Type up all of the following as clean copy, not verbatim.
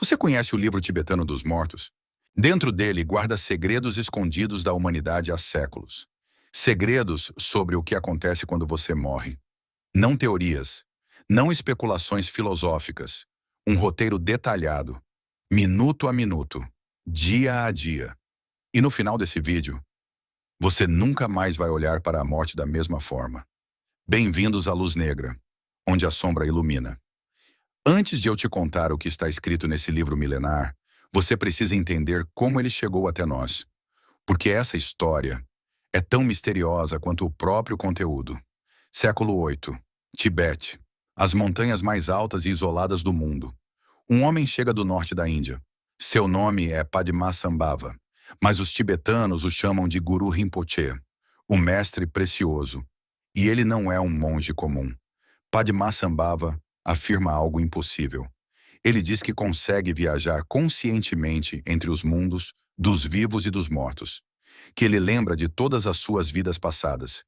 Você conhece o livro tibetano dos mortos? Dentro dele guarda segredos escondidos da humanidade há séculos. Segredos sobre o que acontece quando você morre. Não teorias, não especulações filosóficas. Um roteiro detalhado, minuto a minuto, dia a dia. E no final desse vídeo, você nunca mais vai olhar para a morte da mesma forma. Bem-vindos à Luz Negra, onde a sombra ilumina. Antes de eu te contar o que está escrito nesse livro milenar, você precisa entender como ele chegou até nós. Porque essa história é tão misteriosa quanto o próprio conteúdo. Século VIII, Tibete, as montanhas mais altas e isoladas do mundo. Um homem chega do norte da Índia. Seu nome é Padmasambhava, mas os tibetanos o chamam de Guru Rinpoche, o mestre precioso. E ele não é um monge comum. Padmasambhava afirma algo impossível. Ele diz que consegue viajar conscientemente entre os mundos dos vivos e dos mortos, que ele lembra de todas as suas vidas passadas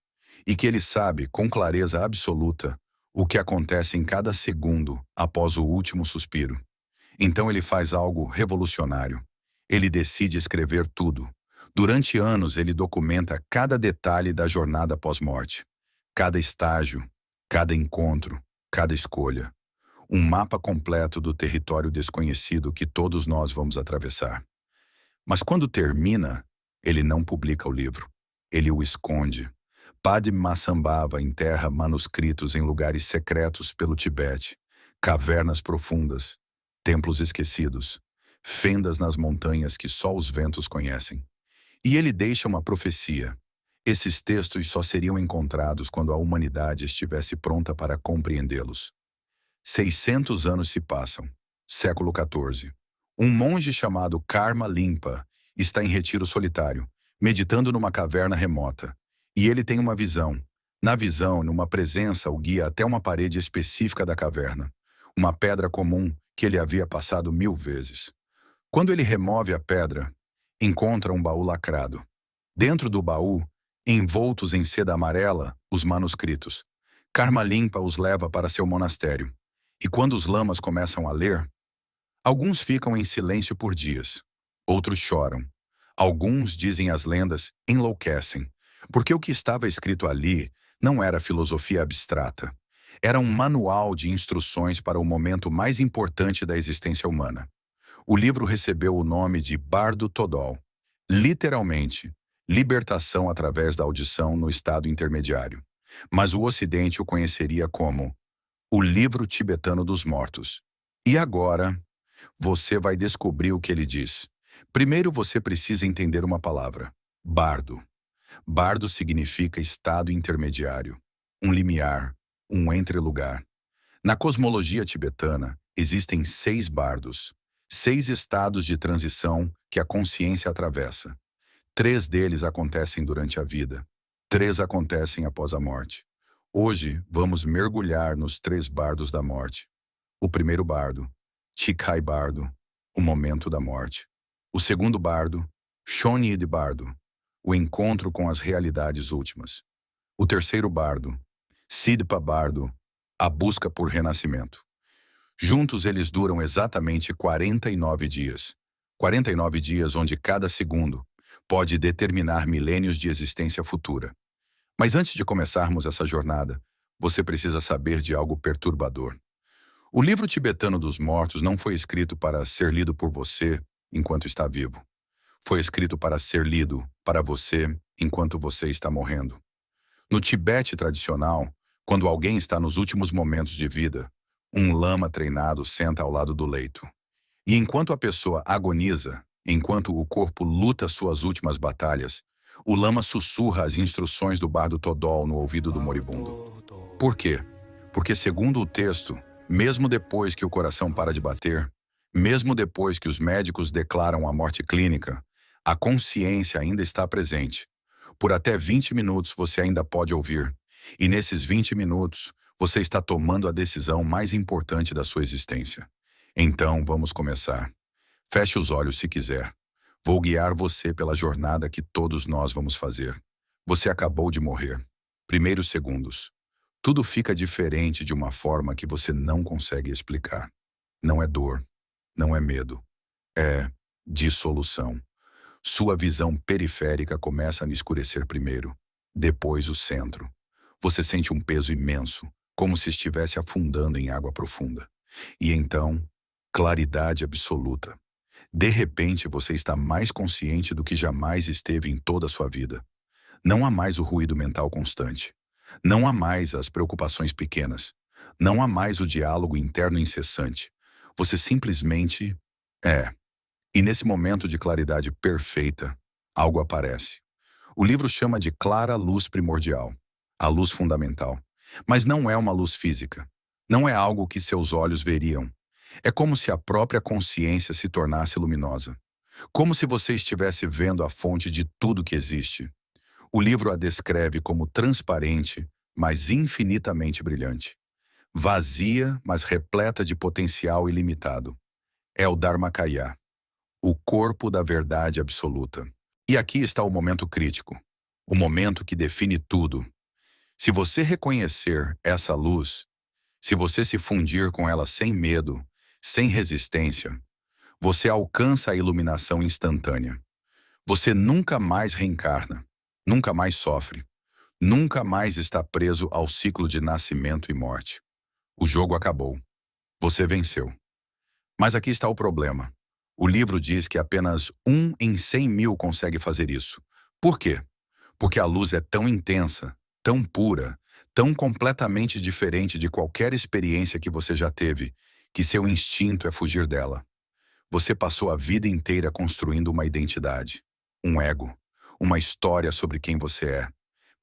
e que ele sabe com clareza absoluta o que acontece em cada segundo após o último suspiro. Então ele faz algo revolucionário. Ele decide escrever tudo. Durante anos ele documenta cada detalhe da jornada pós-morte, cada estágio, cada encontro, cada escolha. Um mapa completo do território desconhecido que todos nós vamos atravessar. Mas quando termina, ele não publica o livro. Ele o esconde. Padmasambhava enterra manuscritos em lugares secretos pelo Tibete, cavernas profundas, templos esquecidos, fendas nas montanhas que só os ventos conhecem. E ele deixa uma profecia. Esses textos só seriam encontrados quando a humanidade estivesse pronta para compreendê-los. 600 anos se passam. Século XIV. Um monge chamado Karma Limpa está em retiro solitário, meditando numa caverna remota. E ele tem uma visão. Na visão, numa presença, o guia até uma parede específica da caverna. Uma pedra comum que ele havia passado 1000 vezes. Quando ele remove a pedra, encontra um baú lacrado. Dentro do baú, envoltos em seda amarela, os manuscritos. Karma Limpa os leva para seu monastério. E quando os lamas começam a ler, alguns ficam em silêncio por dias, outros choram. Alguns, dizem as lendas, enlouquecem, porque o que estava escrito ali não era filosofia abstrata. Era um manual de instruções para o momento mais importante da existência humana. O livro recebeu o nome de Bardo Thodol, literalmente, libertação através da audição no estado intermediário. Mas o Ocidente o conheceria como o livro tibetano dos mortos. E agora, você vai descobrir o que ele diz. Primeiro você precisa entender uma palavra: bardo. Bardo significa estado intermediário, um limiar, um entrelugar. Na cosmologia tibetana, existem 6 bardos, 6 estados de transição que a consciência atravessa. 3 deles acontecem durante a vida, 3 acontecem após a morte. Hoje, vamos mergulhar nos 3 bardos da morte. O primeiro bardo, Chikai Bardo, o momento da morte. O segundo bardo, Shonid Bardo, o encontro com as realidades últimas. O terceiro bardo, Sidpa Bardo, a busca por renascimento. Juntos eles duram exatamente 49 dias. 49 dias onde cada segundo pode determinar milênios de existência futura. Mas antes de começarmos essa jornada, você precisa saber de algo perturbador. O livro tibetano dos mortos não foi escrito para ser lido por você enquanto está vivo. Foi escrito para ser lido para você enquanto você está morrendo. No Tibete tradicional, quando alguém está nos últimos momentos de vida, um lama treinado senta ao lado do leito. E enquanto a pessoa agoniza, enquanto o corpo luta suas últimas batalhas, o lama sussurra as instruções do bardo Thodol no ouvido do moribundo. Por quê? Porque, segundo o texto, mesmo depois que o coração para de bater, mesmo depois que os médicos declaram a morte clínica, a consciência ainda está presente. Por até 20 minutos você ainda pode ouvir. E nesses 20 minutos, você está tomando a decisão mais importante da sua existência. Então, vamos começar. Feche os olhos se quiser. Vou guiar você pela jornada que todos nós vamos fazer. Você acabou de morrer. Primeiros segundos. Tudo fica diferente de uma forma que você não consegue explicar. Não é dor. não é medo, é dissolução. Sua visão periférica começa a escurecer primeiro, depois o centro. Você sente um peso imenso, como se estivesse afundando em água profunda. E então, claridade absoluta. De repente, você está mais consciente do que jamais esteve em toda a sua vida. Não há mais o ruído mental constante. Não há mais as preocupações pequenas. Não há mais o diálogo interno incessante. Você simplesmente é. E nesse momento de claridade perfeita, algo aparece. O livro chama de clara luz primordial, a luz fundamental. Mas não é uma luz física. Não é algo que seus olhos veriam. É como se a própria consciência se tornasse luminosa. Como se você estivesse vendo a fonte de tudo que existe. O livro a descreve como transparente, mas infinitamente brilhante. Vazia, mas repleta de potencial ilimitado. É o Dharmakaya, o corpo da verdade absoluta. E aqui está o momento crítico, o momento que define tudo. Se você reconhecer essa luz, se você se fundir com ela sem medo, sem resistência, você alcança a iluminação instantânea. Você nunca mais reencarna, nunca mais sofre, nunca mais está preso ao ciclo de nascimento e morte. O jogo acabou. Você venceu. Mas aqui está o problema. O livro diz que apenas 1 em 100 mil consegue fazer isso. Por quê? Porque a luz é tão intensa, tão pura, tão completamente diferente de qualquer experiência que você já teve, que seu instinto é fugir dela. Você passou a vida inteira construindo uma identidade, um ego, uma história sobre quem você é.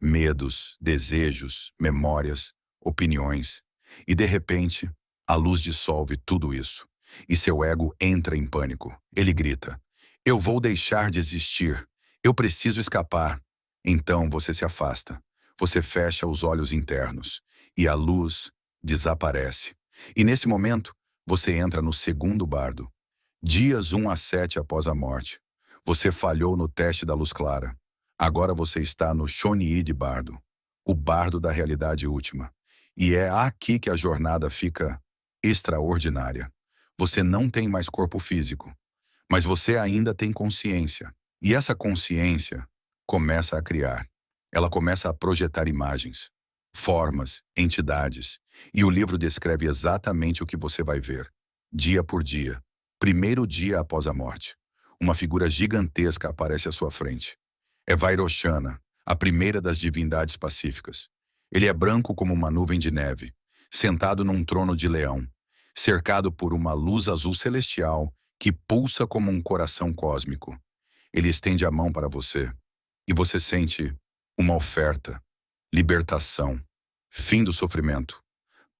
Medos, desejos, memórias, opiniões. E de repente, a luz dissolve tudo isso. E seu ego entra em pânico. Ele grita: "Eu vou deixar de existir. Eu preciso escapar." Então você se afasta. Você fecha os olhos internos. E a luz desaparece. E nesse momento, você entra no segundo bardo. Dias 1 a 7 após a morte. Você falhou no teste da luz clara. Agora você está no Shoni de bardo. O bardo da realidade última. E é aqui que a jornada fica extraordinária. Você não tem mais corpo físico, mas você ainda tem consciência. E essa consciência começa a criar. Ela começa a projetar imagens, formas, entidades. E o livro descreve exatamente o que você vai ver, dia por dia, primeiro dia após a morte. Uma figura gigantesca aparece à sua frente. É Vairochana, a primeira das divindades pacíficas. Ele é branco como uma nuvem de neve, sentado num trono de leão, cercado por uma luz azul celestial que pulsa como um coração cósmico. Ele estende a mão para você, e você sente uma oferta, libertação, fim do sofrimento,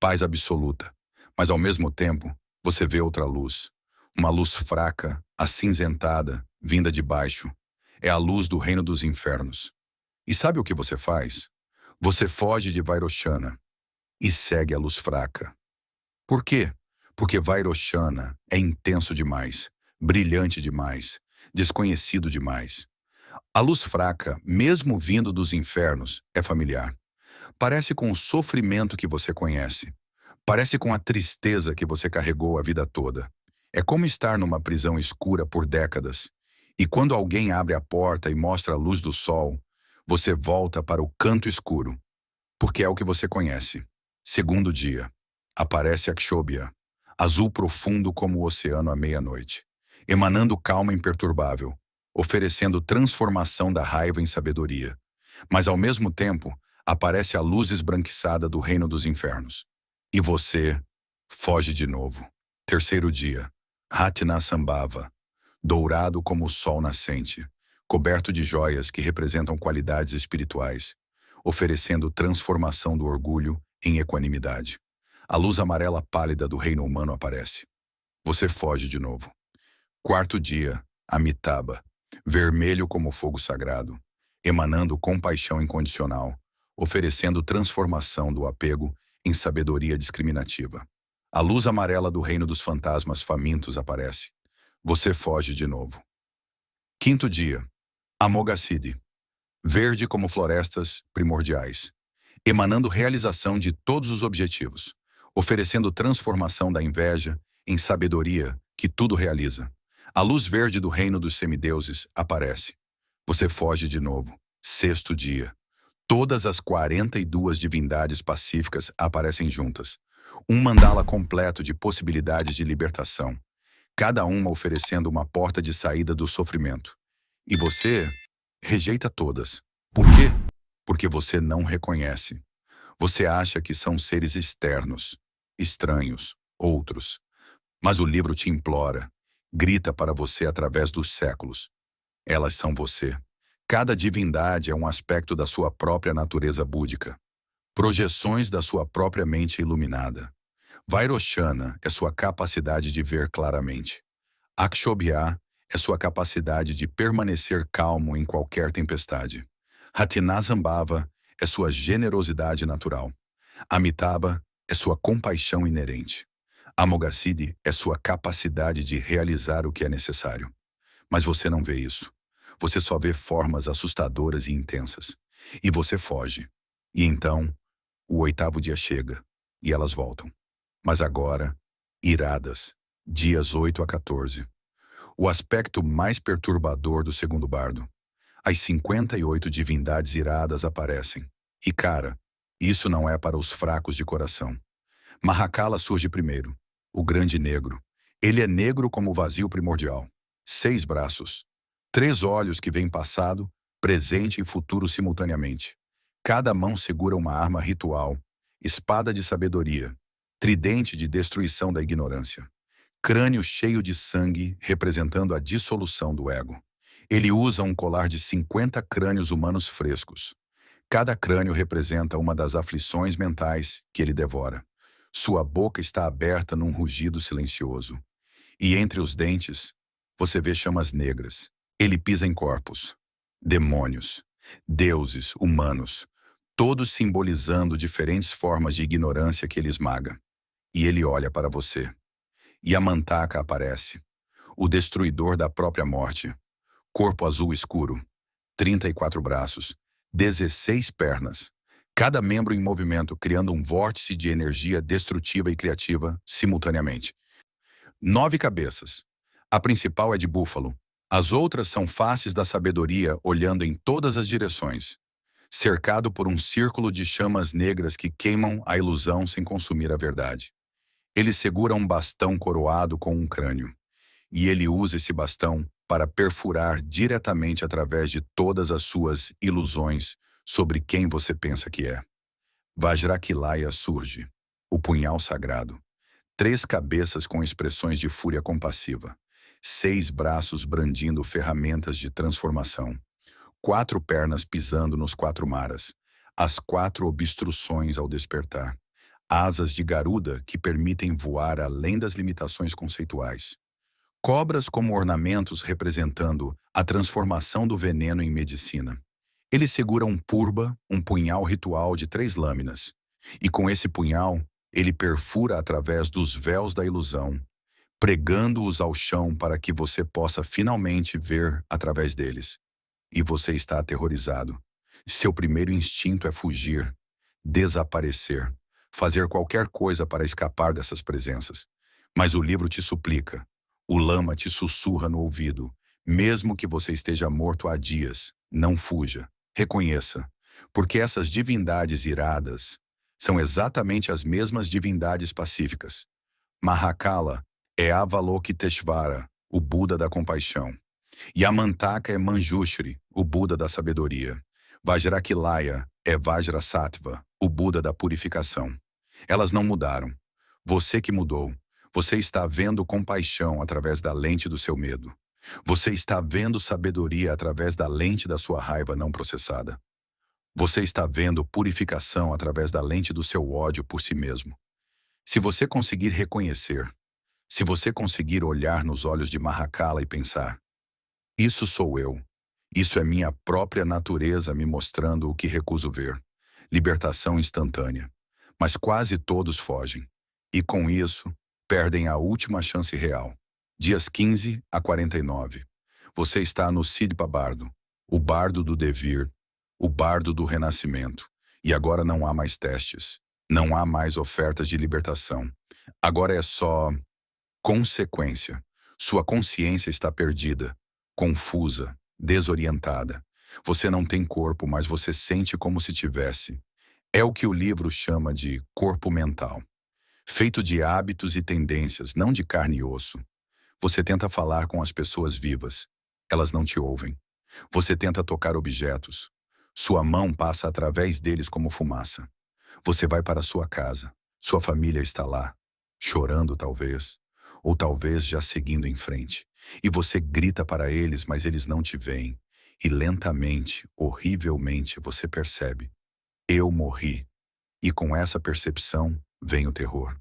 paz absoluta. Mas ao mesmo tempo, você vê outra luz, uma luz fraca, acinzentada, vinda de baixo. É a luz do reino dos infernos. E sabe o que você faz? Você foge de Vairochana e segue a luz fraca. Por quê? Porque Vairochana é intenso demais, brilhante demais, desconhecido demais. A luz fraca, mesmo vindo dos infernos, é familiar. Parece com o sofrimento que você conhece. Parece com a tristeza que você carregou a vida toda. É como estar numa prisão escura por décadas. E quando alguém abre a porta e mostra a luz do sol, você volta para o canto escuro. Porque é o que você conhece. Segundo dia, aparece Akshobhya, azul profundo como o oceano à meia-noite, emanando calma imperturbável, oferecendo transformação da raiva em sabedoria. Mas ao mesmo tempo, aparece a luz esbranquiçada do reino dos infernos. E você foge de novo. Terceiro dia, Ratnasambhava, dourado como o sol nascente, coberto de joias que representam qualidades espirituais, oferecendo transformação do orgulho em equanimidade. A luz amarela pálida do reino humano aparece. Você foge de novo. Quarto dia, Amitabha, vermelho como fogo sagrado, emanando compaixão incondicional, oferecendo transformação do apego em sabedoria discriminativa. A luz amarela do reino dos fantasmas famintos aparece. Você foge de novo. Quinto dia, Amoghasiddhi, verde como florestas primordiais, emanando realização de todos os objetivos, oferecendo transformação da inveja em sabedoria que tudo realiza. A luz verde do reino dos semideuses aparece. Você foge de novo. Sexto dia. Todas as 42 divindades pacíficas aparecem juntas. Um mandala completo de possibilidades de libertação, cada uma oferecendo uma porta de saída do sofrimento. E você rejeita todas. Por quê? Porque você não reconhece. Você acha que são seres externos, estranhos, outros. Mas o livro te implora, grita para você através dos séculos. Elas são você. Cada divindade é um aspecto da sua própria natureza búdica, projeções da sua própria mente iluminada. Vairoshana é sua capacidade de ver claramente. Akshobhya é sua capacidade de permanecer calmo em qualquer tempestade. Hatinazambhava é sua generosidade natural. Amitabha é sua compaixão inerente. Amoghasiddhi é sua capacidade de realizar o que é necessário. Mas você não vê isso. Você só vê formas assustadoras e intensas. E você foge. E então, o oitavo dia chega, e elas voltam. Mas agora, iradas, dias 8 a 14. O aspecto mais perturbador do segundo bardo. As 58 divindades iradas aparecem. E cara, isso não é para os fracos de coração. Mahakala surge primeiro, o grande negro. Ele é negro como o vazio primordial. 6 braços. 3 olhos que veem passado, presente e futuro simultaneamente. Cada mão segura uma arma ritual, espada de sabedoria, tridente de destruição da ignorância. Crânio cheio de sangue, representando a dissolução do ego. Ele usa um colar de 50 crânios humanos frescos. Cada crânio representa uma das aflições mentais que ele devora. Sua boca está aberta num rugido silencioso. E entre os dentes, você vê chamas negras. Ele pisa em corpos, demônios, deuses, humanos, todos simbolizando diferentes formas de ignorância que ele esmaga. E ele olha para você. E a Mantaka aparece, o destruidor da própria morte. Corpo azul escuro, 34 braços, 16 pernas, cada membro em movimento criando um vórtice de energia destrutiva e criativa simultaneamente. 9 cabeças. A principal é de búfalo. As outras são faces da sabedoria olhando em todas as direções, cercado por um círculo de chamas negras que queimam a ilusão sem consumir a verdade. Ele segura um bastão coroado com um crânio, e ele usa esse bastão para perfurar diretamente através de todas as suas ilusões sobre quem você pensa que é. Vajrakilaya surge, o punhal sagrado. 3 cabeças com expressões de fúria compassiva. 6 braços brandindo ferramentas de transformação. 4 pernas pisando nos 4 maras. As 4 obstruções ao despertar. Asas de garuda que permitem voar além das limitações conceituais. Cobras como ornamentos representando a transformação do veneno em medicina. Ele segura um purba, um punhal ritual de 3 lâminas. E com esse punhal, ele perfura através dos véus da ilusão, pregando-os ao chão para que você possa finalmente ver através deles. E você está aterrorizado. Seu primeiro instinto é fugir, desaparecer, fazer qualquer coisa para escapar dessas presenças. Mas o livro te suplica. O lama te sussurra no ouvido. Mesmo que você esteja morto há dias, não fuja. Reconheça. Porque essas divindades iradas são exatamente as mesmas divindades pacíficas. Mahakala é Avalokiteshvara, o Buda da compaixão. E a Mantaka é Manjushri, o Buda da sabedoria. Vajrakilaya é Vajrasattva, o Buda da purificação. Elas não mudaram. Você que mudou. Você está vendo compaixão através da lente do seu medo. Você está vendo sabedoria através da lente da sua raiva não processada. Você está vendo purificação através da lente do seu ódio por si mesmo. Se você conseguir reconhecer, se você conseguir olhar nos olhos de Mahakala e pensar, isso sou eu, isso é minha própria natureza me mostrando o que recuso ver. Libertação instantânea. Mas quase todos fogem. E com isso, perdem a última chance real. Dias 15 a 49. Você está no Sidpa Bardo, o bardo do devir, o bardo do renascimento. E agora não há mais testes. Não há mais ofertas de libertação. Agora é só Consequência. Sua consciência está perdida, confusa, desorientada. Você não tem corpo, mas você sente como se tivesse. É o que o livro chama de corpo mental, feito de hábitos e tendências, não de carne e osso. Você tenta falar com as pessoas vivas. Elas não te ouvem. Você tenta tocar objetos. Sua mão passa através deles como fumaça. Você vai para sua casa. Sua família está lá, chorando talvez, ou talvez já seguindo em frente. E você grita para eles, mas eles não te veem. E lentamente, horrivelmente, você percebe: eu morri. E com essa percepção vem o terror.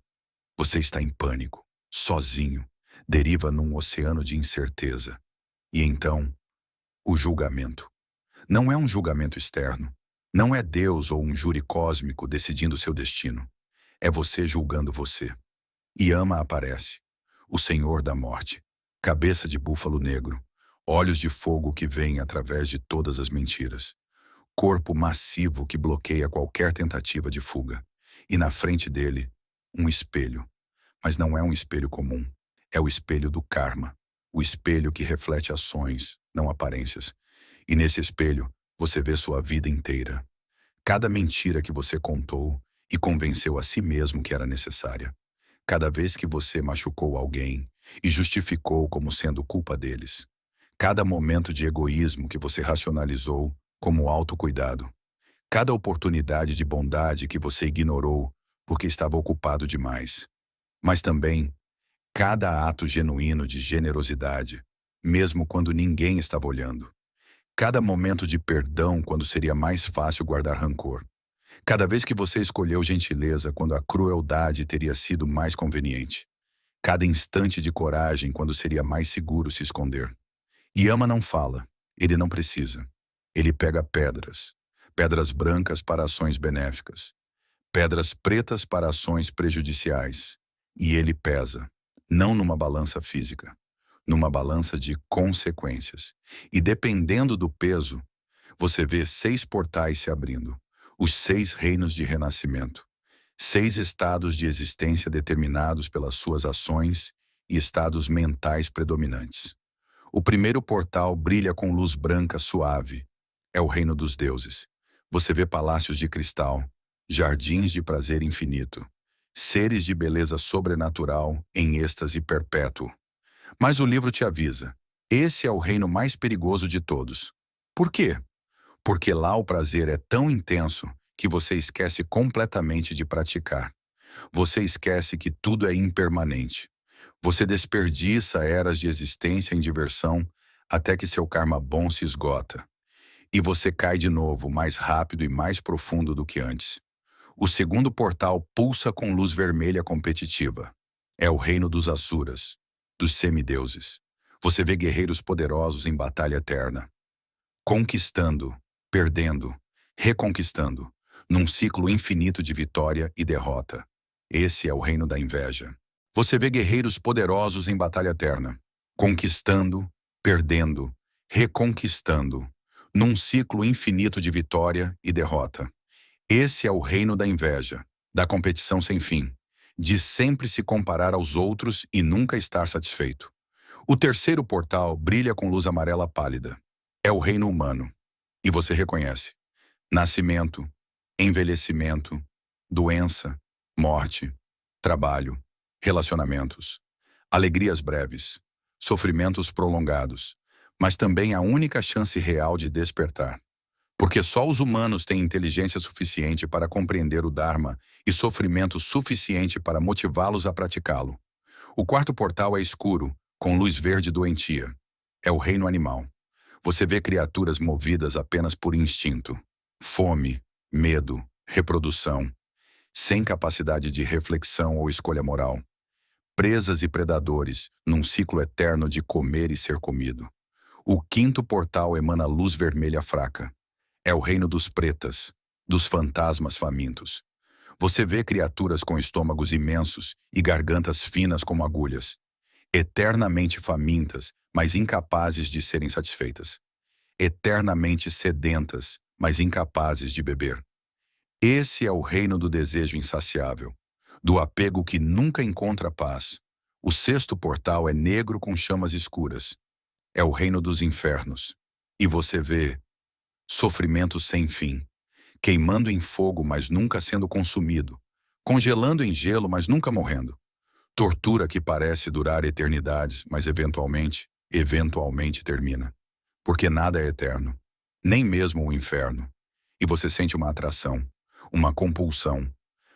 Você está em pânico, sozinho, deriva num oceano de incerteza. E então, o julgamento. Não é um julgamento externo. Não é Deus ou um júri cósmico decidindo seu destino. É você julgando você. Yama aparece, o Senhor da Morte, cabeça de búfalo negro, olhos de fogo que veem através de todas as mentiras, corpo massivo que bloqueia qualquer tentativa de fuga. E na frente dele, um espelho. Mas não é um espelho comum. É o espelho do karma. O espelho que reflete ações, não aparências. E nesse espelho, você vê sua vida inteira. Cada mentira que você contou e convenceu a si mesmo que era necessária. Cada vez que você machucou alguém e justificou como sendo culpa deles. Cada momento de egoísmo que você racionalizou como autocuidado. Cada oportunidade de bondade que você ignorou porque estava ocupado demais. Mas também cada ato genuíno de generosidade, mesmo quando ninguém estava olhando. Cada momento de perdão quando seria mais fácil guardar rancor. Cada vez que você escolheu gentileza quando a crueldade teria sido mais conveniente. Cada instante de coragem quando seria mais seguro se esconder. Yama não fala, ele não precisa. Ele pega pedras. Pedras brancas para ações benéficas. Pedras pretas para ações prejudiciais. E ele pesa, não numa balança física, numa balança de consequências. E dependendo do peso, você vê 6 portais se abrindo, os 6 reinos de renascimento, 6 estados de existência determinados pelas suas ações e estados mentais predominantes. O primeiro portal brilha com luz branca suave. É o reino dos deuses. Você vê palácios de cristal, jardins de prazer infinito, seres de beleza sobrenatural em êxtase perpétuo. Mas o livro te avisa, esse é o reino mais perigoso de todos. Por quê? Porque lá o prazer é tão intenso que você esquece completamente de praticar. Você esquece que tudo é impermanente. Você desperdiça eras de existência em diversão até que seu karma bom se esgota. E você cai de novo mais rápido e mais profundo do que antes. O segundo portal pulsa com luz vermelha competitiva. É o reino dos asuras, dos semideuses. Você vê guerreiros poderosos em batalha eterna, conquistando, perdendo, reconquistando, num ciclo infinito de vitória e derrota. Esse é o reino da inveja. Você vê guerreiros poderosos em batalha eterna, conquistando, perdendo, reconquistando, num ciclo infinito de vitória e derrota. Esse é o reino da inveja, da competição sem fim, de sempre se comparar aos outros e nunca estar satisfeito. O terceiro portal brilha com luz amarela pálida. É o reino humano. E você reconhece: nascimento, envelhecimento, doença, morte, trabalho, relacionamentos, alegrias breves, sofrimentos prolongados, mas também a única chance real de despertar. Porque só os humanos têm inteligência suficiente para compreender o Dharma e sofrimento suficiente para motivá-los a praticá-lo. O quarto portal é escuro, com luz verde doentia. É o reino animal. Você vê criaturas movidas apenas por instinto. Fome, medo, reprodução, sem capacidade de reflexão ou escolha moral. Presas e predadores, num ciclo eterno de comer e ser comido. O quinto portal emana luz vermelha fraca. É o reino dos pretas, dos fantasmas famintos. Você vê criaturas com estômagos imensos e gargantas finas como agulhas, eternamente famintas, mas incapazes de serem satisfeitas. Eternamente sedentas, mas incapazes de beber. Esse é o reino do desejo insaciável, do apego que nunca encontra paz, O sexto portal é negro com chamas escuras. É o reino dos infernos. E você vê sofrimento sem fim, queimando em fogo, mas nunca sendo consumido, congelando em gelo, mas nunca morrendo. Tortura que parece durar eternidades, mas eventualmente termina. Porque nada é eterno, nem mesmo o inferno. E você sente uma atração, uma compulsão,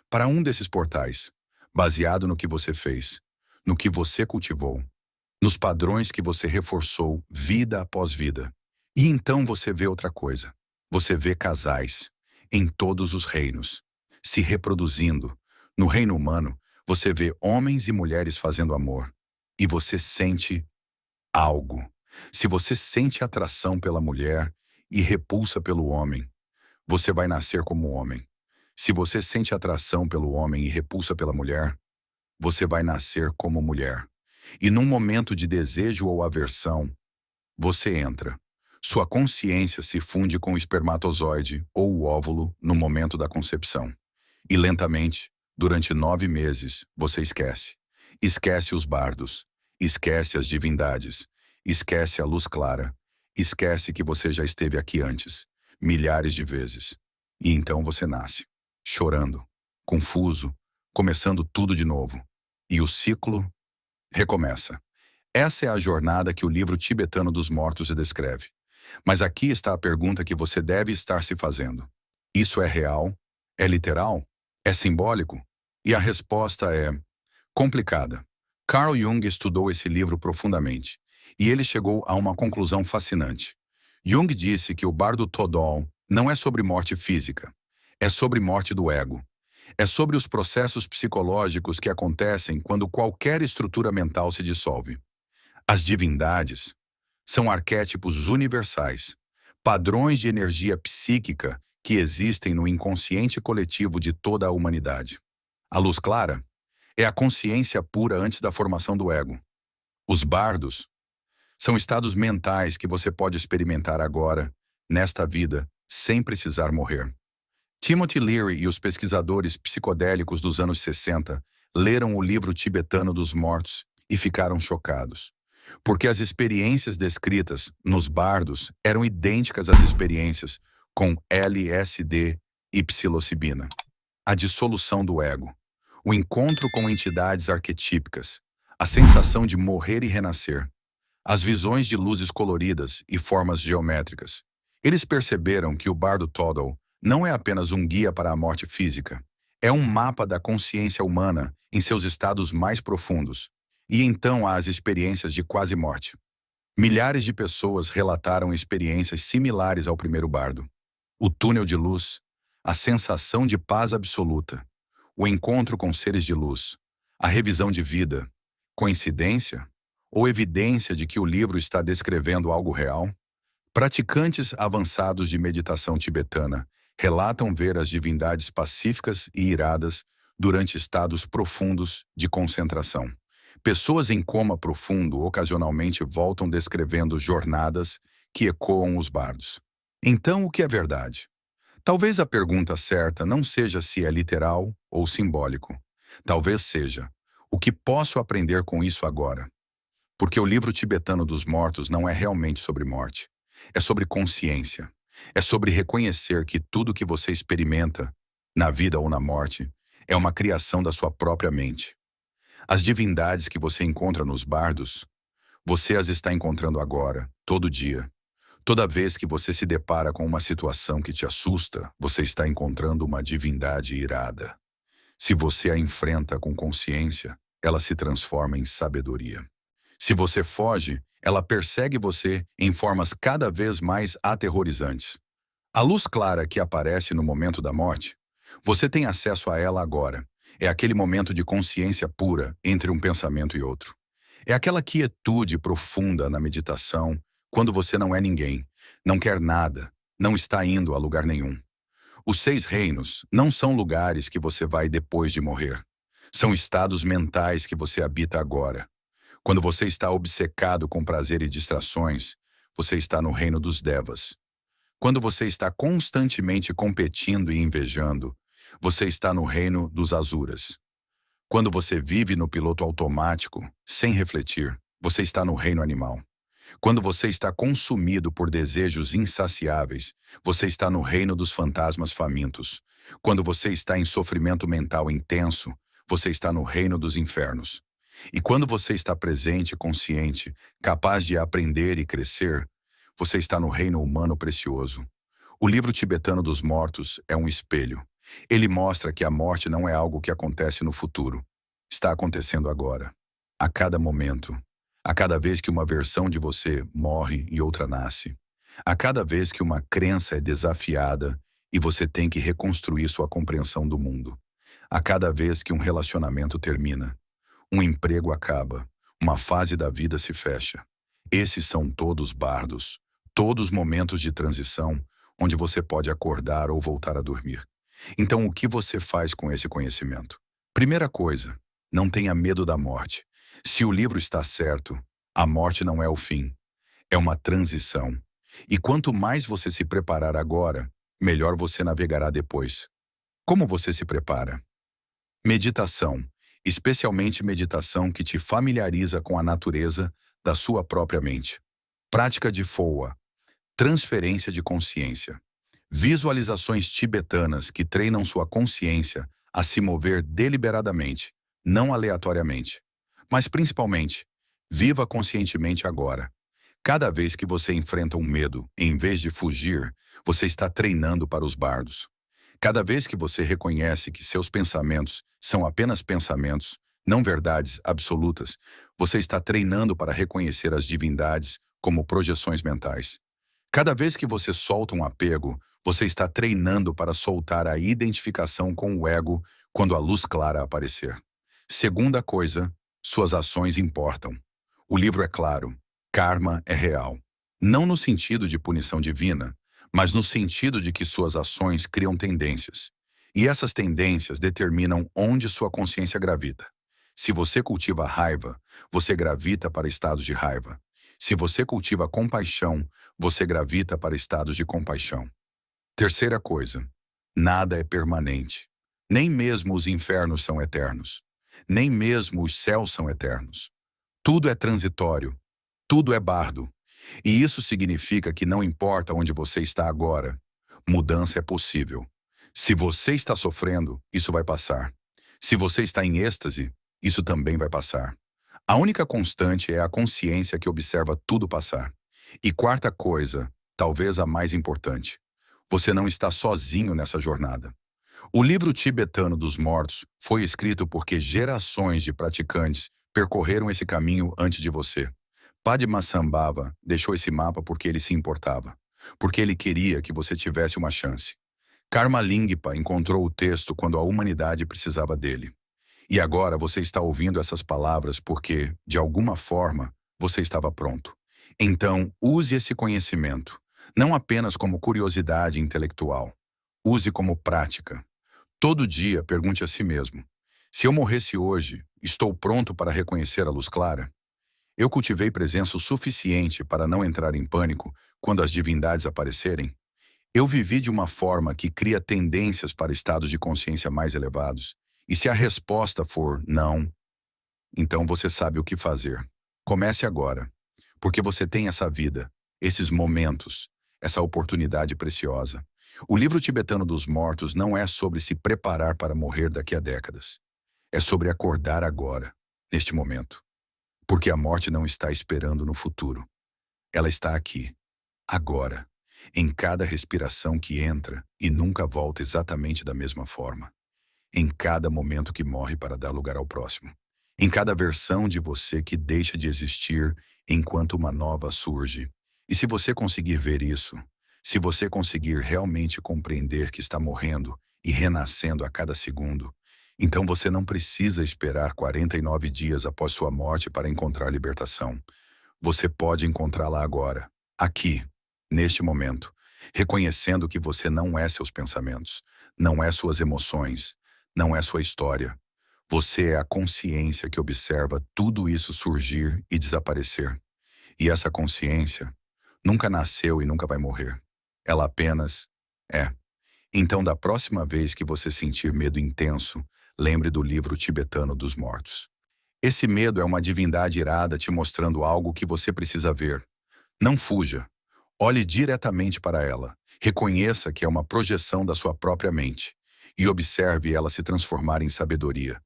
para um desses portais, baseado no que você fez, no que você cultivou, nos padrões que você reforçou vida após vida. E então você vê outra coisa. Você vê casais, em todos os reinos, se reproduzindo. No reino humano, você vê homens e mulheres fazendo amor. E você sente algo. Se você sente atração pela mulher e repulsa pelo homem, você vai nascer como homem. Se você sente atração pelo homem e repulsa pela mulher, você vai nascer como mulher. E num momento de desejo ou aversão, você entra. Sua consciência se funde com o espermatozoide ou o óvulo no momento da concepção. E lentamente, durante 9 meses, você esquece. Esquece os bardos, esquece as divindades, esquece a luz clara, esquece que você já esteve aqui antes, milhares de vezes. E então você nasce, chorando, confuso, começando tudo de novo. E o ciclo recomeça. Essa é a jornada que o livro tibetano dos mortos descreve. Mas aqui está a pergunta que você deve estar se fazendo. Isso é real? É literal? É simbólico? E a resposta é complicada. Carl Jung estudou esse livro profundamente, e ele chegou a uma conclusão fascinante. Jung disse que o bardo Todol não é sobre morte física, é sobre morte do ego. É sobre os processos psicológicos que acontecem quando qualquer estrutura mental se dissolve. As divindades são arquétipos universais, padrões de energia psíquica que existem no inconsciente coletivo de toda a humanidade. A luz clara é a consciência pura antes da formação do ego. Os bardos são estados mentais que você pode experimentar agora, nesta vida, sem precisar morrer. Timothy Leary e os pesquisadores psicodélicos dos anos 60 leram o livro tibetano dos mortos e ficaram chocados, porque as experiências descritas nos bardos eram idênticas às experiências com LSD e psilocibina. A dissolução do ego, o encontro com entidades arquetípicas, a sensação de morrer e renascer, as visões de luzes coloridas e formas geométricas. Eles perceberam que o bardo Todol não é apenas um guia para a morte física, é um mapa da consciência humana em seus estados mais profundos. E então há as experiências de quase morte. Milhares de pessoas relataram experiências similares ao primeiro bardo. O túnel de luz, a sensação de paz absoluta, o encontro com seres de luz, a revisão de vida. Coincidência? Ou evidência de que o livro está descrevendo algo real? Praticantes avançados de meditação tibetana relatam ver as divindades pacíficas e iradas durante estados profundos de concentração. Pessoas em coma profundo ocasionalmente voltam descrevendo jornadas que ecoam os bardos. Então, o que é verdade? Talvez a pergunta certa não seja se é literal ou simbólico. Talvez seja: o que posso aprender com isso agora? Porque o livro tibetano dos mortos não é realmente sobre morte. É sobre consciência. É sobre reconhecer que tudo que você experimenta, na vida ou na morte, é uma criação da sua própria mente. As divindades que você encontra nos bardos, você as está encontrando agora, todo dia. Toda vez que você se depara com uma situação que te assusta, você está encontrando uma divindade irada. Se você a enfrenta com consciência, ela se transforma em sabedoria. Se você foge, ela persegue você em formas cada vez mais aterrorizantes. A luz clara que aparece no momento da morte, você tem acesso a ela agora. É aquele momento de consciência pura entre um pensamento e outro. É aquela quietude profunda na meditação, quando você não é ninguém, não quer nada, não está indo a lugar nenhum. Os 6 reinos não são lugares que você vai depois de morrer. São estados mentais que você habita agora. Quando você está obcecado com prazer e distrações, você está no reino dos devas. Quando você está constantemente competindo e invejando, você está no reino dos asuras. Quando você vive no piloto automático, sem refletir, você está no reino animal. Quando você está consumido por desejos insaciáveis, você está no reino dos fantasmas famintos. Quando você está em sofrimento mental intenso, você está no reino dos infernos. E quando você está presente e consciente, capaz de aprender e crescer, você está no reino humano precioso. O livro tibetano dos mortos é um espelho. Ele mostra que a morte não é algo que acontece no futuro. Está acontecendo agora, a cada momento. A cada vez que uma versão de você morre e outra nasce. A cada vez que uma crença é desafiada e você tem que reconstruir sua compreensão do mundo. A cada vez que um relacionamento termina. Um emprego acaba. Uma fase da vida se fecha. Esses são todos bardos. Todos momentos de transição onde você pode acordar ou voltar a dormir. Então, o que você faz com esse conhecimento? Primeira coisa, não tenha medo da morte. Se o livro está certo, a morte não é o fim, é uma transição. E quanto mais você se preparar agora, melhor você navegará depois. Como você se prepara? Meditação, especialmente meditação que te familiariza com a natureza da sua própria mente. Prática de FOA, transferência de consciência. Visualizações tibetanas que treinam sua consciência a se mover deliberadamente, não aleatoriamente. Mas principalmente, viva conscientemente agora. Cada vez que você enfrenta um medo, em vez de fugir, você está treinando para os bardos. Cada vez que você reconhece que seus pensamentos são apenas pensamentos, não verdades absolutas, você está treinando para reconhecer as divindades como projeções mentais. Cada vez que você solta um apego, você está treinando para soltar a identificação com o ego quando a luz clara aparecer. Segunda coisa, suas ações importam. O livro é claro, karma é real. Não no sentido de punição divina, mas no sentido de que suas ações criam tendências. E essas tendências determinam onde sua consciência gravita. Se você cultiva raiva, você gravita para estados de raiva. Se você cultiva compaixão, você gravita para estados de compaixão. Terceira coisa, nada é permanente. Nem mesmo os infernos são eternos. Nem mesmo os céus são eternos. Tudo é transitório. Tudo é bardo. E isso significa que não importa onde você está agora, mudança é possível. Se você está sofrendo, isso vai passar. Se você está em êxtase, isso também vai passar. A única constante é a consciência que observa tudo passar. E quarta coisa, talvez a mais importante, você não está sozinho nessa jornada. O livro tibetano dos mortos foi escrito porque gerações de praticantes percorreram esse caminho antes de você. Padmasambhava deixou esse mapa porque ele se importava, porque ele queria que você tivesse uma chance. Karma Lingpa encontrou o texto quando a humanidade precisava dele. E agora você está ouvindo essas palavras porque, de alguma forma, você estava pronto. Então, use esse conhecimento, não apenas como curiosidade intelectual. Use como prática. Todo dia pergunte a si mesmo: se eu morresse hoje, estou pronto para reconhecer a luz clara? Eu cultivei presença o suficiente para não entrar em pânico quando as divindades aparecerem? Eu vivi de uma forma que cria tendências para estados de consciência mais elevados? E se a resposta for não, então você sabe o que fazer. Comece agora, porque você tem essa vida, esses momentos, essa oportunidade preciosa. O livro tibetano dos mortos não é sobre se preparar para morrer daqui a décadas. É sobre acordar agora, neste momento. Porque a morte não está esperando no futuro. Ela está aqui, agora, em cada respiração que entra e nunca volta exatamente da mesma forma. Em cada momento que morre para dar lugar ao próximo. Em cada versão de você que deixa de existir enquanto uma nova surge. E se você conseguir ver isso, se você conseguir realmente compreender que está morrendo e renascendo a cada segundo, então você não precisa esperar 49 dias após sua morte para encontrar libertação. Você pode encontrá-la agora, aqui, neste momento, reconhecendo que você não é seus pensamentos, não é suas emoções, não é sua história. Você é a consciência que observa tudo isso surgir e desaparecer. E essa consciência nunca nasceu e nunca vai morrer. Ela apenas é. Então, da próxima vez que você sentir medo intenso, lembre do livro tibetano dos mortos. Esse medo é uma divindade irada te mostrando algo que você precisa ver. Não fuja. Olhe diretamente para ela. Reconheça que é uma projeção da sua própria mente. E observe ela se transformar em sabedoria.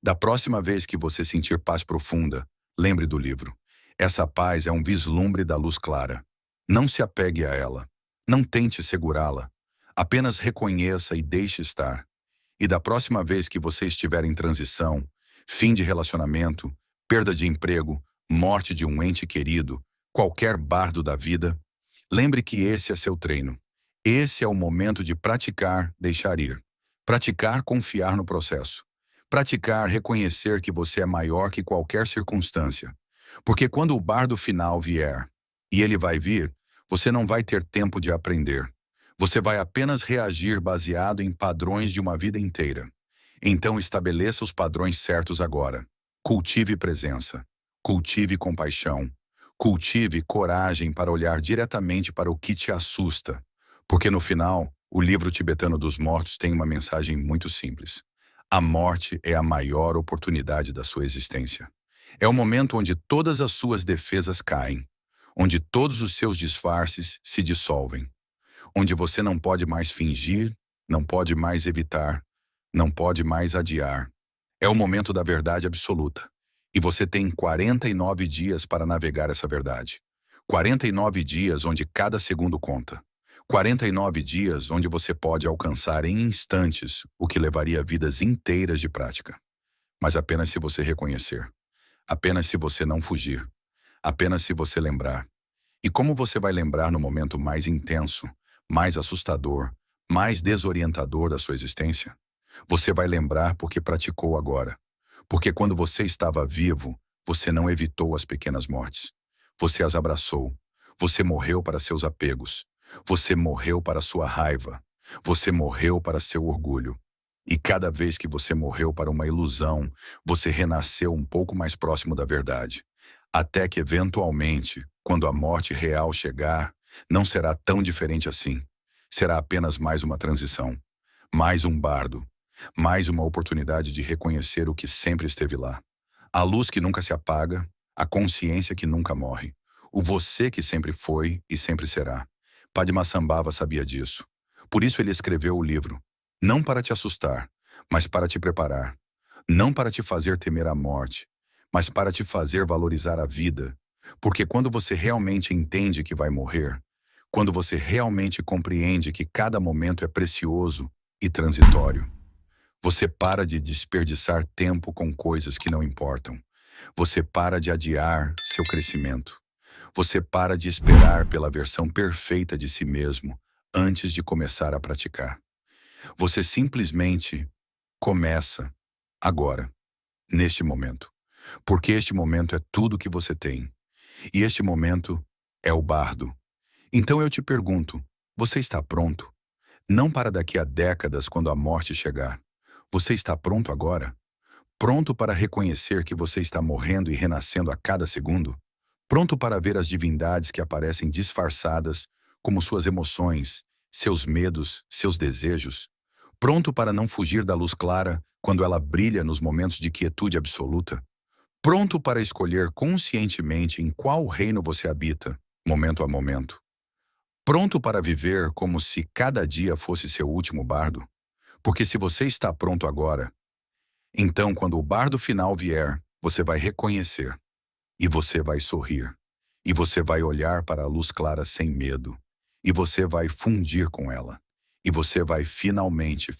Da próxima vez que você sentir paz profunda, lembre do livro. Essa paz é um vislumbre da luz clara. Não se apegue a ela. Não tente segurá-la. Apenas reconheça e deixe estar. E da próxima vez que você estiver em transição, fim de relacionamento, perda de emprego, morte de um ente querido, qualquer bardo da vida, lembre que esse é seu treino. Esse é o momento de praticar, deixar ir. Praticar, confiar no processo. Praticar, reconhecer que você é maior que qualquer circunstância. Porque quando o bardo final vier, e ele vai vir, você não vai ter tempo de aprender. Você vai apenas reagir baseado em padrões de uma vida inteira. Então estabeleça os padrões certos agora. Cultive presença. Cultive compaixão. Cultive coragem para olhar diretamente para o que te assusta. Porque no final, o livro tibetano dos mortos tem uma mensagem muito simples. A morte é a maior oportunidade da sua existência. É o momento onde todas as suas defesas caem, onde todos os seus disfarces se dissolvem, onde você não pode mais fingir, não pode mais evitar, não pode mais adiar. É o momento da verdade absoluta. E você tem 49 dias para navegar essa verdade. 49 dias onde cada segundo conta. 49 dias onde você pode alcançar em instantes o que levaria vidas inteiras de prática. Mas apenas se você reconhecer. Apenas se você não fugir. Apenas se você lembrar. E como você vai lembrar no momento mais intenso, mais assustador, mais desorientador da sua existência? Você vai lembrar porque praticou agora. Porque quando você estava vivo, você não evitou as pequenas mortes. Você as abraçou. Você morreu para seus apegos. Você morreu para sua raiva. Você morreu para seu orgulho. E cada vez que você morreu para uma ilusão, você renasceu um pouco mais próximo da verdade. Até que, eventualmente, quando a morte real chegar, não será tão diferente assim. Será apenas mais uma transição. Mais um bardo. Mais uma oportunidade de reconhecer o que sempre esteve lá. A luz que nunca se apaga, a consciência que nunca morre. O você que sempre foi e sempre será. Padmasambhava sabia disso. Por isso ele escreveu o livro. Não para te assustar, mas para te preparar. Não para te fazer temer a morte, mas para te fazer valorizar a vida. Porque quando você realmente entende que vai morrer, quando você realmente compreende que cada momento é precioso e transitório, você para de desperdiçar tempo com coisas que não importam. Você para de adiar seu crescimento. Você para de esperar pela versão perfeita de si mesmo antes de começar a praticar. Você simplesmente começa agora, neste momento. Porque este momento é tudo que você tem. E este momento é o bardo. Então eu te pergunto, você está pronto? Não para daqui a décadas quando a morte chegar. Você está pronto agora? Pronto para reconhecer que você está morrendo e renascendo a cada segundo? Pronto para ver as divindades que aparecem disfarçadas, como suas emoções, seus medos, seus desejos? Pronto para não fugir da luz clara quando ela brilha nos momentos de quietude absoluta? Pronto para escolher conscientemente em qual reino você habita, momento a momento? Pronto para viver como se cada dia fosse seu último bardo? Porque se você está pronto agora, então quando o bardo final vier, você vai reconhecer. E você vai sorrir. E você vai olhar para a luz clara sem medo. E você vai fundir com ela. E você vai finalmente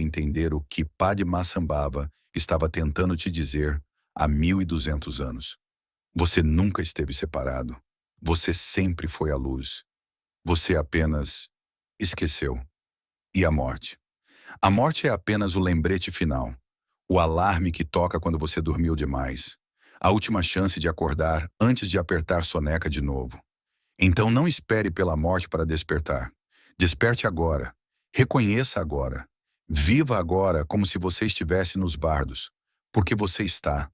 entender o que Padmasambhava estava tentando te dizer há 1200 anos. Você nunca esteve separado. Você sempre foi a luz. Você apenas esqueceu. E a morte? A morte é apenas o lembrete final. O alarme que toca quando você dormiu demais. A última chance de acordar antes de apertar soneca de novo. Então não espere pela morte para despertar. Desperte agora. Reconheça agora. Viva agora como se você estivesse nos bardos. Porque você está.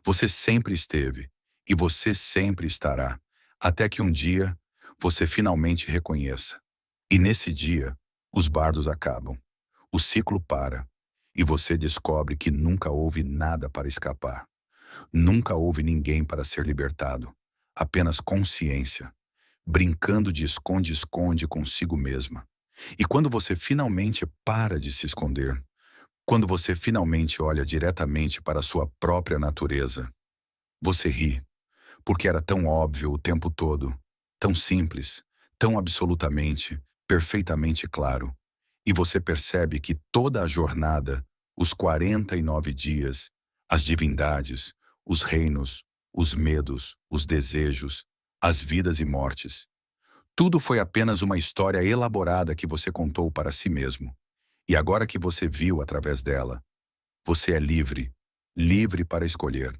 Você sempre esteve. E você sempre estará. Até que um dia, você finalmente reconheça. E nesse dia, os bardos acabam. O ciclo para. E você descobre que nunca houve nada para escapar. Nunca houve ninguém para ser libertado. Apenas consciência, brincando de esconde-esconde consigo mesma. E quando você finalmente para de se esconder, quando você finalmente olha diretamente para a sua própria natureza, você ri, porque era tão óbvio o tempo todo, tão simples, tão absolutamente, perfeitamente claro. E você percebe que toda a jornada, os 49 dias, as divindades, os reinos, os medos, os desejos, as vidas e mortes, tudo foi apenas uma história elaborada que você contou para si mesmo. E agora que você viu através dela, você é livre, livre para escolher.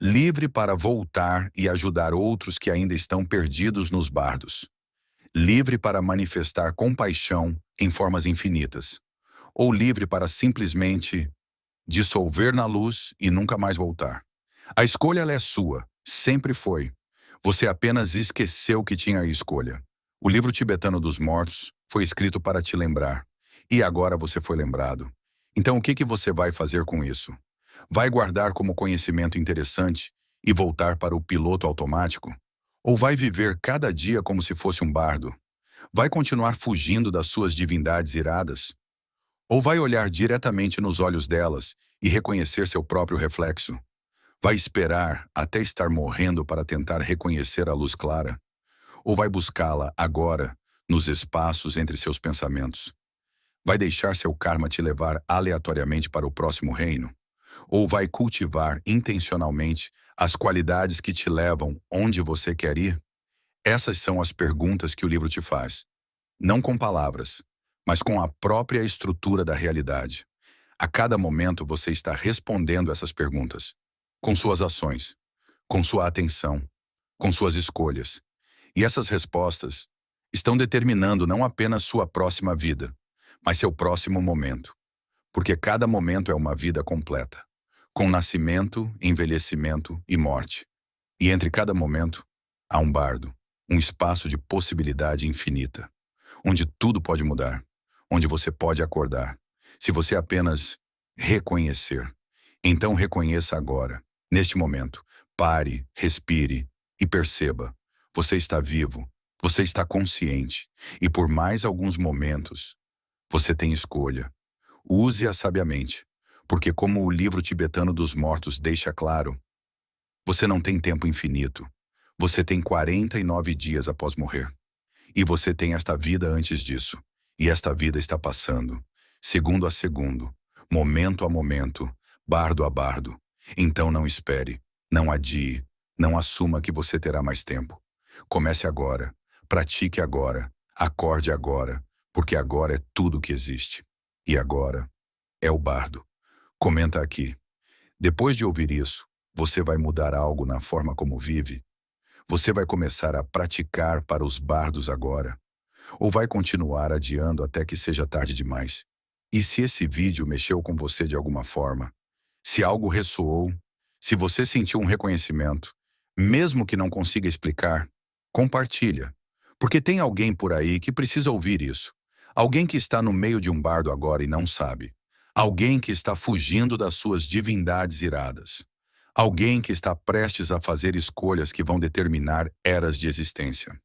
Livre para voltar e ajudar outros que ainda estão perdidos nos bardos. Livre para manifestar compaixão em formas infinitas. Ou livre para simplesmente dissolver na luz e nunca mais voltar. A escolha ela é sua, sempre foi. Você apenas esqueceu que tinha a escolha. O livro tibetano dos mortos foi escrito para te lembrar. E agora você foi lembrado. Então o que você vai fazer com isso? Vai guardar como conhecimento interessante e voltar para o piloto automático? Ou vai viver cada dia como se fosse um bardo? Vai continuar fugindo das suas divindades iradas? Ou vai olhar diretamente nos olhos delas e reconhecer seu próprio reflexo? Vai esperar até estar morrendo para tentar reconhecer a luz clara? Ou vai buscá-la agora, nos espaços entre seus pensamentos? Vai deixar seu karma te levar aleatoriamente para o próximo reino? Ou vai cultivar intencionalmente as qualidades que te levam onde você quer ir? Essas são as perguntas que o livro te faz. Não com palavras, mas com a própria estrutura da realidade. A cada momento você está respondendo essas perguntas. Com suas ações, com sua atenção, com suas escolhas. E essas respostas estão determinando não apenas sua próxima vida, mas seu próximo momento. Porque cada momento é uma vida completa, com nascimento, envelhecimento e morte. E entre cada momento, há um bardo, um espaço de possibilidade infinita, onde tudo pode mudar, onde você pode acordar, se você apenas reconhecer. Então reconheça agora, neste momento. Pare, respire e perceba. Você está vivo, você está consciente, e por mais alguns momentos, você tem escolha. Use-a sabiamente, porque como o livro tibetano dos mortos deixa claro, você não tem tempo infinito. Você tem 49 dias após morrer. E você tem esta vida antes disso. E esta vida está passando, segundo a segundo, momento a momento, bardo a bardo. Então não espere, não adie, não assuma que você terá mais tempo. Comece agora, pratique agora, acorde agora, porque agora é tudo que existe. E agora é o bardo. Comenta aqui. Depois de ouvir isso, você vai mudar algo na forma como vive? Você vai começar a praticar para os bardos agora? Ou vai continuar adiando até que seja tarde demais? E se esse vídeo mexeu com você de alguma forma? Se algo ressoou? Se você sentiu um reconhecimento? Mesmo que não consiga explicar, compartilha. Porque tem alguém por aí que precisa ouvir isso. Alguém que está no meio de um bardo agora e não sabe. Alguém que está fugindo das suas divindades iradas. Alguém que está prestes a fazer escolhas que vão determinar eras de existência.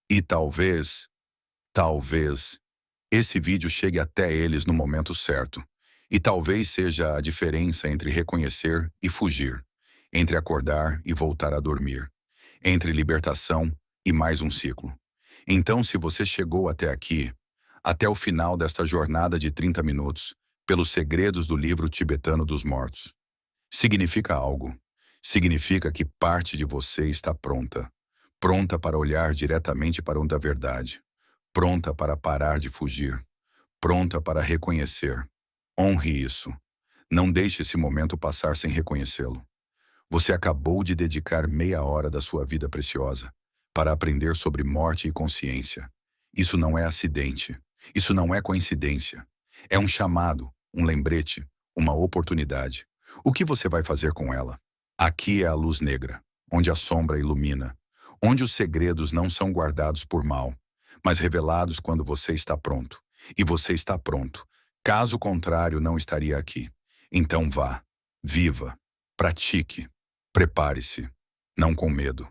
E talvez, esse vídeo chegue até eles no momento certo. E talvez seja a diferença entre reconhecer e fugir, entre acordar e voltar a dormir, entre libertação e mais um ciclo. Então, se você chegou até aqui, até o final desta jornada de 30 minutos, pelos segredos do livro tibetano dos mortos, significa algo. Significa que parte de você está pronta. Pronta para olhar diretamente para onde a verdade. Pronta para parar de fugir. Pronta para reconhecer. Honre isso. Não deixe esse momento passar sem reconhecê-lo. Você acabou de dedicar meia hora da sua vida preciosa para aprender sobre morte e consciência. Isso não é acidente. Isso não é coincidência. É um chamado, um lembrete, uma oportunidade. O que você vai fazer com ela? Aqui é a luz negra, onde a sombra ilumina, onde os segredos não são guardados por mal, mas revelados quando você está pronto. E você está pronto. Caso contrário, não estaria aqui. Então vá, viva, pratique, prepare-se, não com medo,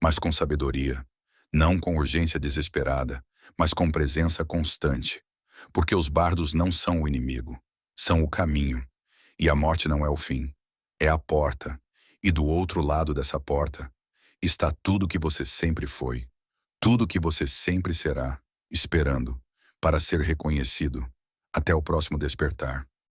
mas com sabedoria, não com urgência desesperada, mas com presença constante, porque os bardos não são o inimigo, são o caminho, e a morte não é o fim, é a porta, e do outro lado dessa porta está tudo que você sempre foi, tudo que você sempre será, esperando para ser reconhecido. Até o próximo despertar.